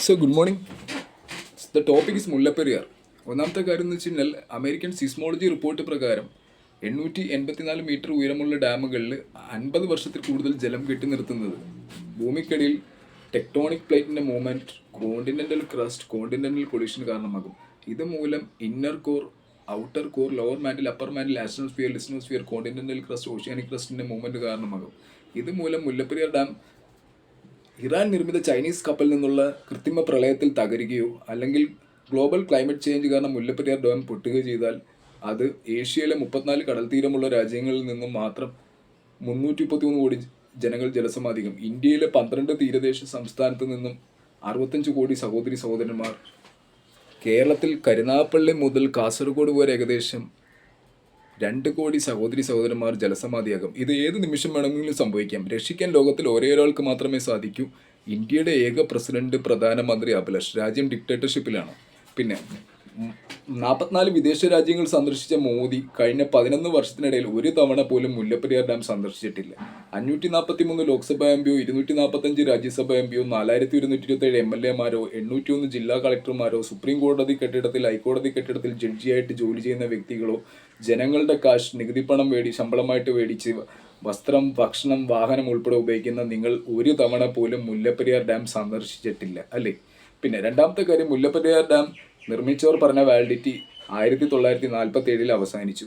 So good morning. The topic is Mullaperiyar. ഒന്നാമത്തെ കാര്യം എന്ന് വെച്ച് കഴിഞ്ഞാൽ അമേരിക്കൻ സിസ്മോളജി റിപ്പോർട്ട് പ്രകാരം 884 മീറ്റർ ഉയരമുള്ള ഡാമുകളിൽ 50 വർഷത്തിൽ കൂടുതൽ ജലം കെട്ടി നിർത്തുന്നത് ഭൂമിക്കടിയിൽ ടെക്ടോണിക് പ്ലേറ്റിൻ്റെ movement, continental crust, continental collision കാരണമാകും. ഇതുമൂലം inner core, outer core, lower mantle, upper mantle, asthenosphere, lithosphere, continental crust, oceanic ക്രസ്റ്റിൻ്റെ മൂവ്മെൻറ്റ് കാരണമാകും. ഇതുമൂലം മുല്ലപ്പെരിയാർ ഡാം ഇറാൻ നിർമ്മിത ചൈനീസ് കപ്പലിൽ നിന്നുള്ള കൃത്രിമ പ്രളയത്തിൽ തകരുകയോ അല്ലെങ്കിൽ ഗ്ലോബൽ ക്ലൈമറ്റ് ചേഞ്ച് കാരണം മുല്ലപ്പെരിയാർ ഡാം പൊട്ടുകയോ ചെയ്താൽ അത് ഏഷ്യയിലെ 34 കടൽ തീരമുള്ള രാജ്യങ്ങളിൽ നിന്നും മാത്രം 333 കോടി ജനങ്ങൾ ജലസമാധിക്കും. ഇന്ത്യയിലെ 12 തീരദേശ സംസ്ഥാനത്ത് നിന്നും 65 കോടി സഹോദരി സഹോദരന്മാർ, കേരളത്തിൽ കരുനാഗപ്പള്ളി മുതൽ കാസർഗോഡ് വരെ ഏകദേശം 2 കോടി സഹോദരി സഹോദരന്മാർ ജലസമാധിയാകും. ഇത് ഏത് നിമിഷം വേണമെങ്കിലും സംഭവിക്കാം. രക്ഷിക്കാൻ ലോകത്തിൽ ഒരേ ഒരാൾക്ക് മാത്രമേ സാധിക്കൂ. ഇന്ത്യയുടെ ഏക പ്രസിഡന്റ്, പ്രധാനമന്ത്രി അഭിലാഷ്. രാജ്യം ഡിക്റ്റേറ്റർഷിപ്പിലാണ്. പിന്നെ 44 വിദേശ രാജ്യങ്ങൾ സന്ദർശിച്ച മോദി കഴിഞ്ഞ 11 വർഷത്തിനിടയിൽ ഒരു തവണ പോലും മുല്ലപ്പെരിയാർ ഡാം സന്ദർശിച്ചിട്ടില്ല. 543 ലോക്സഭാ എംപിയോ, 245 രാജ്യസഭാ എംപിയോ, 4127 MLA മാരോ, 801 ജില്ലാ കളക്ടർമാരോ, സുപ്രീം കോടതി കെട്ടിടത്തിൽ, ഹൈക്കോടതി കെട്ടിടത്തിൽ ജഡ്ജിയായിട്ട് ജോലി ചെയ്യുന്ന വ്യക്തികളോ ജനങ്ങളുടെ കാശ്, നികുതിപ്പണം ശമ്പളമായിട്ട് മേടിച്ച് വസ്ത്രം, ഭക്ഷണം, വാഹനം ഉൾപ്പെടെ ഉപയോഗിക്കുന്ന നിങ്ങൾ ഒരു തവണ പോലും മുല്ലപ്പെരിയാർ ഡാം സന്ദർശിച്ചിട്ടില്ല അല്ലേ? പിന്നെ രണ്ടാമത്തെ കാര്യം, മുല്ലപ്പെരിയാർ ഡാം നിർമ്മിച്ചവർ പറഞ്ഞ വാലിഡിറ്റി 1947 അവസാനിച്ചു.